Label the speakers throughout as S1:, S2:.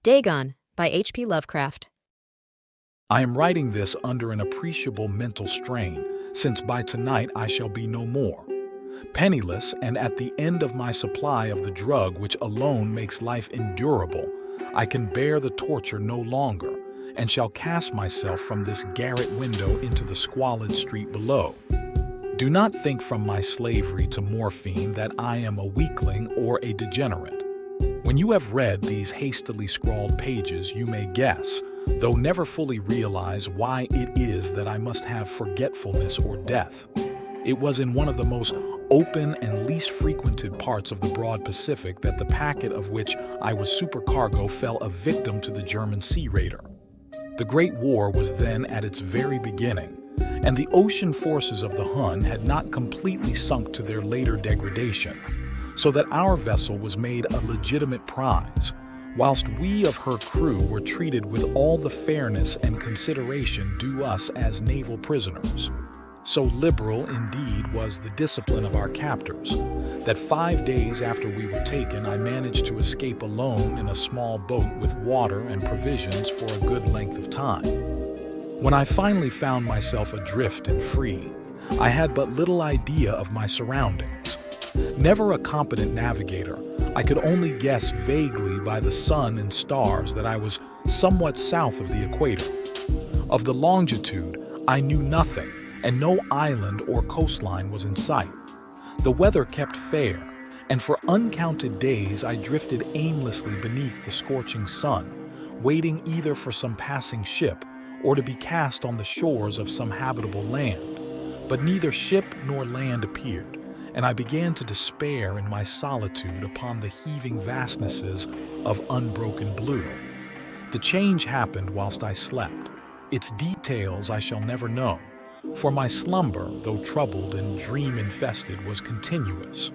S1: Dagon by H.P. Lovecraft.
S2: I am writing this under an appreciable mental strain, since by tonight I shall be no more. Penniless and at the end of my supply of the drug which alone makes life endurable, I can bear the torture no longer, and shall cast myself from this garret window into the squalid street below. Do not think from my slavery to morphine that I am a weakling or a degenerate. When you have read these hastily scrawled pages, you may guess, though never fully realize, why it is that I must have forgetfulness or death. It was in one of the most open and least frequented parts of the broad Pacific that the packet of which I was supercargo fell a victim to the German sea raider. The Great War was then at its very beginning, and the ocean forces of the Hun had not completely sunk to their later degradation, so that our vessel was made a legitimate prize, whilst we of her crew were treated with all the fairness and consideration due us as naval prisoners. So liberal, indeed, was the discipline of our captors, that 5 days after we were taken, I managed to escape alone in a small boat with water and provisions for a good length of time. When I finally found myself adrift and free, I had but little idea of my surroundings. Never a competent navigator, I could only guess vaguely by the sun and stars that I was somewhat south of the equator. Of the longitude, I knew nothing, and no island or coastline was in sight. The weather kept fair, and for uncounted days I drifted aimlessly beneath the scorching sun, waiting either for some passing ship or to be cast on the shores of some habitable land. But neither ship nor land appeared, and I began to despair in my solitude upon the heaving vastnesses of unbroken blue. The change happened whilst I slept. Its details I shall never know, for my slumber, though troubled and dream-infested, was continuous.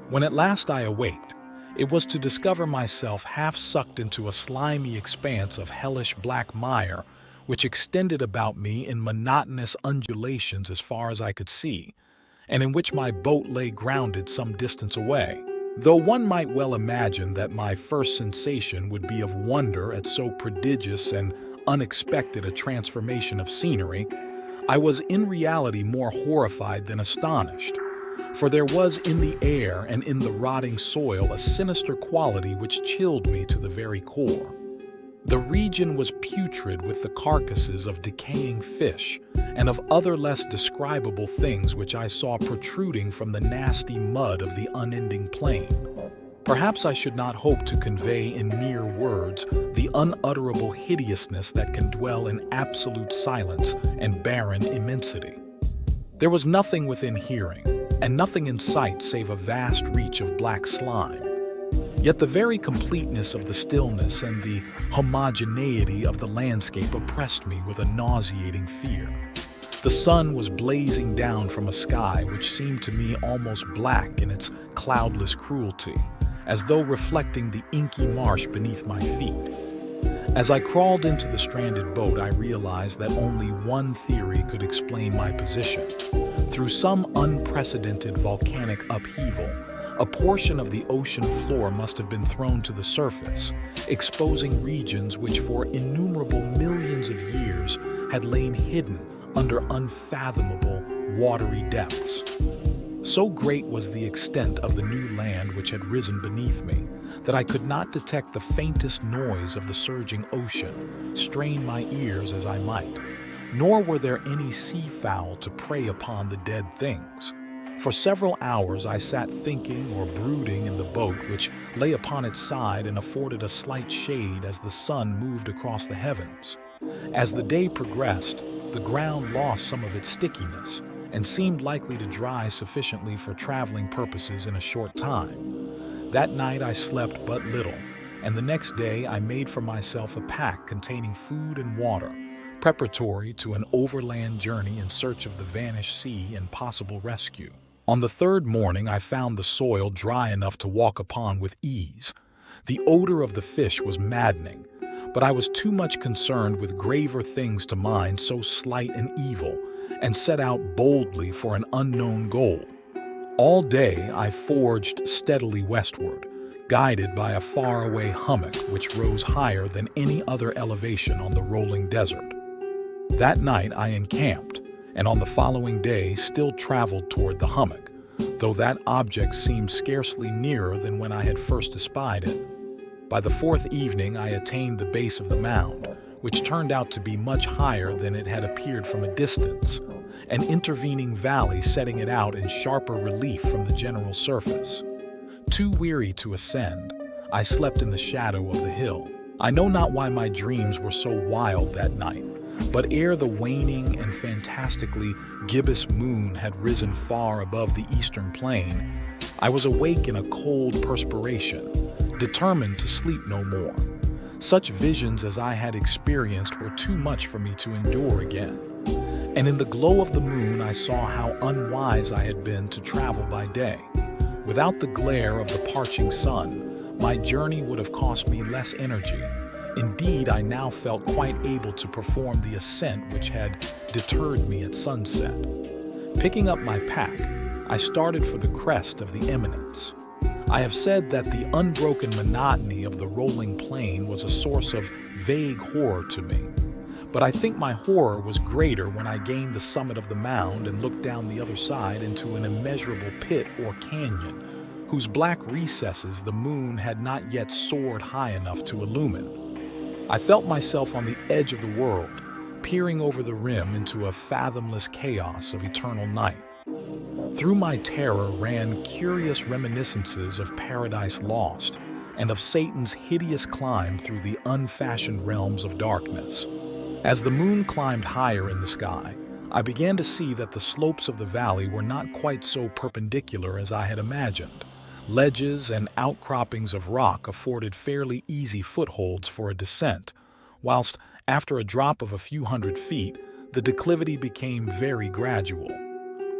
S2: When at last I awaked, it was to discover myself half sucked into a slimy expanse of hellish black mire which extended about me in monotonous undulations as far as I could see, and in which my boat lay grounded some distance away. Though one might well imagine that my first sensation would be of wonder at so prodigious and unexpected a transformation of scenery, I was in reality more horrified than astonished, for there was in the air and in the rotting soil a sinister quality which chilled me to the very core. The region was putrid with the carcasses of decaying fish and of other less describable things which I saw protruding from the nasty mud of the unending plain. Perhaps I should not hope to convey in mere words the unutterable hideousness that can dwell in absolute silence and barren immensity. There was nothing within hearing, and nothing in sight save a vast reach of black slime. Yet the very completeness of the stillness and the homogeneity of the landscape oppressed me with a nauseating fear. The sun was blazing down from a sky which seemed to me almost black in its cloudless cruelty, as though reflecting the inky marsh beneath my feet. As I crawled into the stranded boat, I realized that only one theory could explain my position. Through some unprecedented volcanic upheaval, a portion of the ocean floor must have been thrown to the surface, exposing regions which for innumerable millions of years had lain hidden under unfathomable, watery depths. So great was the extent of the new land which had risen beneath me, that I could not detect the faintest noise of the surging ocean, strain my ears as I might, nor were there any seafowl to prey upon the dead things. For several hours I sat thinking or brooding in the boat, which lay upon its side and afforded a slight shade as the sun moved across the heavens. As the day progressed, the ground lost some of its stickiness and seemed likely to dry sufficiently for traveling purposes in a short time. That night I slept but little, and the next day I made for myself a pack containing food and water, preparatory to an overland journey in search of the vanished sea and possible rescue. On the third morning I found the soil dry enough to walk upon with ease. The odor of the fish was maddening, but I was too much concerned with graver things to mind so slight an evil, and set out boldly for an unknown goal. All day I forged steadily westward, guided by a faraway hummock which rose higher than any other elevation on the rolling desert. That night I encamped, and on the following day still traveled toward the hummock, though that object seemed scarcely nearer than when I had first espied it. By the fourth evening I attained the base of the mound, which turned out to be much higher than it had appeared from a distance, an intervening valley setting it out in sharper relief from the general surface. Too weary to ascend, I slept in the shadow of the hill. I know not why my dreams were so wild that night, but ere the waning and fantastically gibbous moon had risen far above the eastern plain, I was awake in a cold perspiration, determined to sleep no more. Such visions as I had experienced were too much for me to endure again. And in the glow of the moon I saw how unwise I had been to travel by day. Without the glare of the parching sun, my journey would have cost me less energy. Indeed, I now felt quite able to perform the ascent which had deterred me at sunset. Picking up my pack, I started for the crest of the eminence. I have said that the unbroken monotony of the rolling plain was a source of vague horror to me. But I think my horror was greater when I gained the summit of the mound and looked down the other side into an immeasurable pit or canyon, whose black recesses the moon had not yet soared high enough to illumine. I felt myself on the edge of the world, peering over the rim into a fathomless chaos of eternal night. Through my terror ran curious reminiscences of Paradise Lost and of Satan's hideous climb through the unfashioned realms of darkness. As the moon climbed higher in the sky, I began to see that the slopes of the valley were not quite so perpendicular as I had imagined. Ledges and outcroppings of rock afforded fairly easy footholds for a descent, whilst, after a drop of a few hundred feet, the declivity became very gradual.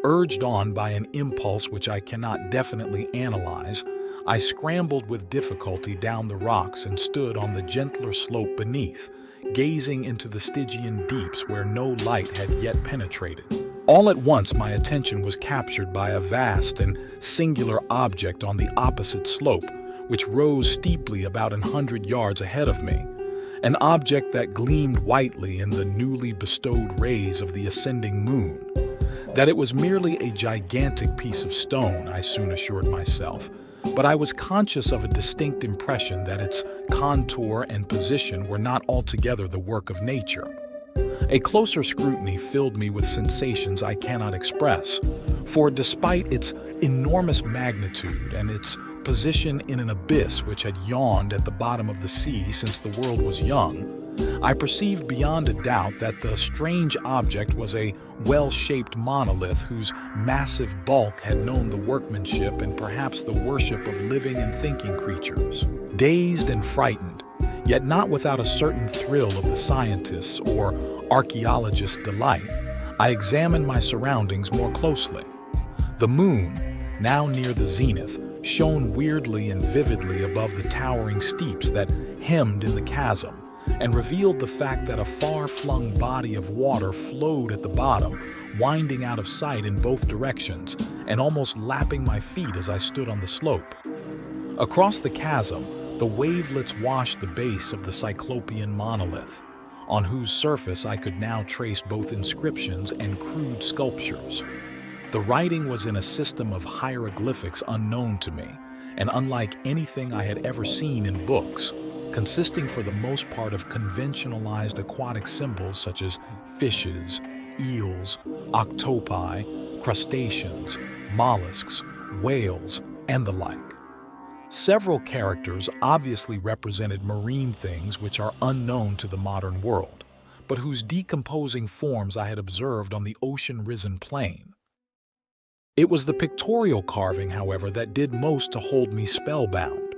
S2: Urged on by an impulse which I cannot definitely analyze, I scrambled with difficulty down the rocks and stood on the gentler slope beneath, gazing into the Stygian deeps where no light had yet penetrated. All at once my attention was captured by a vast and singular object on the opposite slope, which rose steeply about 100 yards ahead of me, an object that gleamed whitely in the newly bestowed rays of the ascending moon. That it was merely a gigantic piece of stone, I soon assured myself, but I was conscious of a distinct impression that its contour and position were not altogether the work of nature. A closer scrutiny filled me with sensations I cannot express, for despite its enormous magnitude and its position in an abyss which had yawned at the bottom of the sea since the world was young, I perceived beyond a doubt that the strange object was a well-shaped monolith whose massive bulk had known the workmanship and perhaps the worship of living and thinking creatures. Dazed and frightened, yet not without a certain thrill of the scientist's or archaeologist's delight, I examined my surroundings more closely. The moon, now near the zenith, shone weirdly and vividly above the towering steeps that hemmed in the chasm, and revealed the fact that a far-flung body of water flowed at the bottom, winding out of sight in both directions and almost lapping my feet as I stood on the slope. Across the chasm, the wavelets washed the base of the cyclopean monolith, on whose surface I could now trace both inscriptions and crude sculptures. The writing was in a system of hieroglyphics unknown to me, and unlike anything I had ever seen in books, consisting for the most part of conventionalized aquatic symbols such as fishes, eels, octopi, crustaceans, mollusks, whales, and the like. Several characters obviously represented marine things which are unknown to the modern world, but whose decomposing forms I had observed on the ocean-risen plain. It was the pictorial carving, however, that did most to hold me spellbound.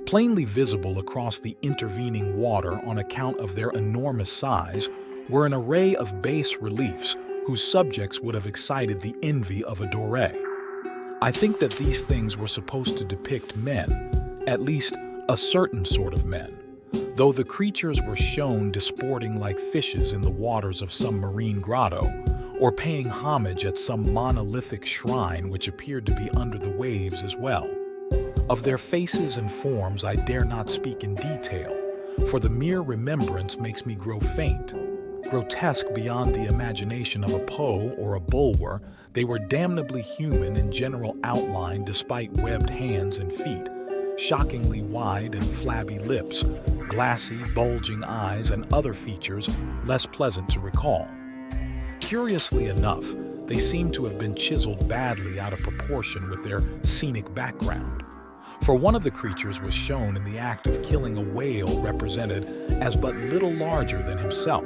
S2: Plainly visible across the intervening water on account of their enormous size were an array of bas reliefs whose subjects would have excited the envy of a Doré. I think that these things were supposed to depict men, at least a certain sort of men, though the creatures were shown disporting like fishes in the waters of some marine grotto, or paying homage at some monolithic shrine which appeared to be under the waves as well. Of their faces and forms I dare not speak in detail, for the mere remembrance makes me grow faint. Grotesque beyond the imagination of a Poe or a Bulwer, they were damnably human in general outline despite webbed hands and feet, shockingly wide and flabby lips, glassy, bulging eyes, and other features less pleasant to recall. Curiously enough, they seem to have been chiseled badly out of proportion with their scenic background. For one of the creatures was shown in the act of killing a whale represented as but little larger than himself.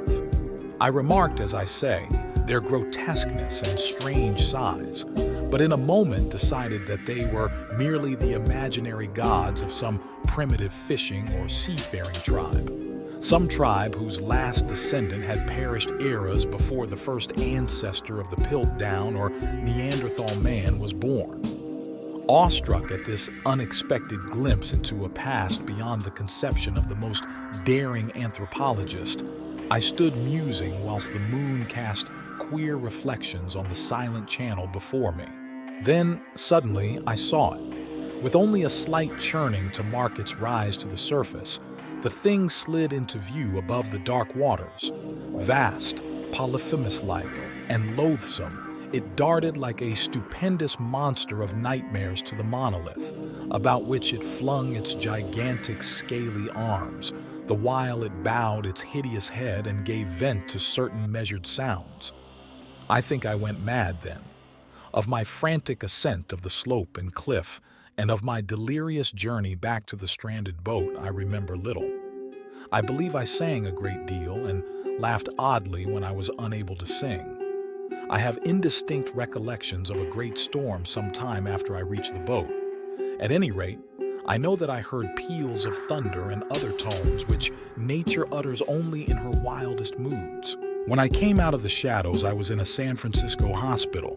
S2: I remarked, as I say, their grotesqueness and strange size, but in a moment decided that they were merely the imaginary gods of some primitive fishing or seafaring tribe. Some tribe whose last descendant had perished eras before the first ancestor of the Piltdown or Neanderthal man was born. Awestruck at this unexpected glimpse into a past beyond the conception of the most daring anthropologist, I stood musing whilst the moon cast queer reflections on the silent channel before me. Then, suddenly, I saw it. With only a slight churning to mark its rise to the surface, the thing slid into view above the dark waters. Vast, Polyphemus-like, and loathsome, it darted like a stupendous monster of nightmares to the monolith, about which it flung its gigantic scaly arms, the while it bowed its hideous head and gave vent to certain measured sounds. I think I went mad then. Of my frantic ascent of the slope and cliff, and of my delirious journey back to the stranded boat, I remember little. I believe I sang a great deal and laughed oddly when I was unable to sing. I have indistinct recollections of a great storm some time after I reached the boat. At any rate, I know that I heard peals of thunder and other tones which nature utters only in her wildest moods. When I came out of the shadows, I was in a San Francisco hospital,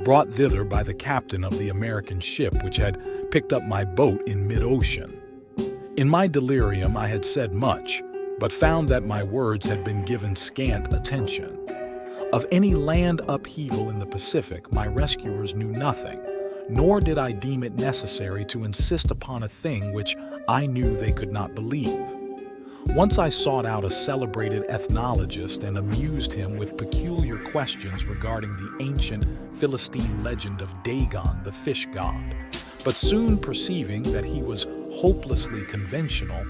S2: brought thither by the captain of the American ship which had picked up my boat in mid-ocean. In my delirium I had said much, but found that my words had been given scant attention. Of any land upheaval in the Pacific, my rescuers knew nothing, nor did I deem it necessary to insist upon a thing which I knew they could not believe. Once I sought out a celebrated ethnologist and amused him with peculiar questions regarding the ancient Philistine legend of Dagon, the fish god, but soon perceiving that he was hopelessly conventional,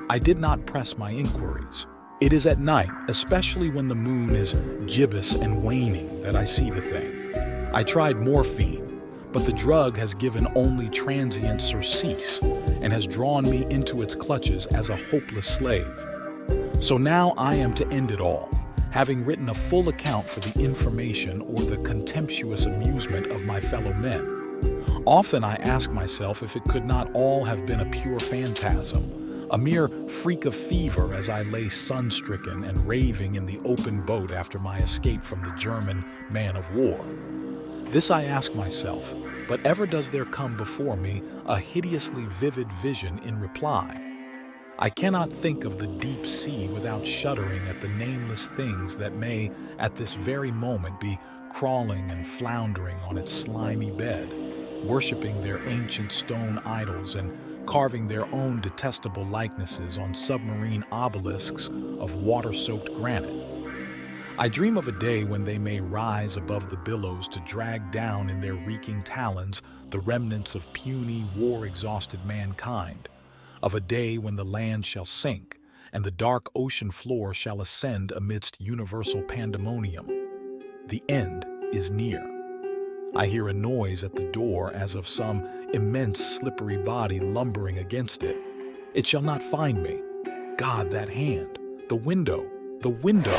S2: I did not press my inquiries. It is at night, especially when the moon is gibbous and waning, that I see the thing. I tried morphine, but the drug has given only transient surcease and has drawn me into its clutches as a hopeless slave. So now I am to end it all, having written a full account for the information or the contemptuous amusement of my fellow men. Often I ask myself if it could not all have been a pure phantasm, a mere freak of fever as I lay sun-stricken and raving in the open boat after my escape from the German man-of-war. This I ask myself, but ever does there come before me a hideously vivid vision in reply. I cannot think of the deep sea without shuddering at the nameless things that may, at this very moment, be crawling and floundering on its slimy bed, worshipping their ancient stone idols and carving their own detestable likenesses on submarine obelisks of water-soaked granite. I dream of a day when they may rise above the billows to drag down in their reeking talons the remnants of puny, war-exhausted mankind, of a day when the land shall sink and the dark ocean floor shall ascend amidst universal pandemonium. The end is near. I hear a noise at the door as of some immense slippery body lumbering against it. It shall not find me. God, that hand! The window! The window!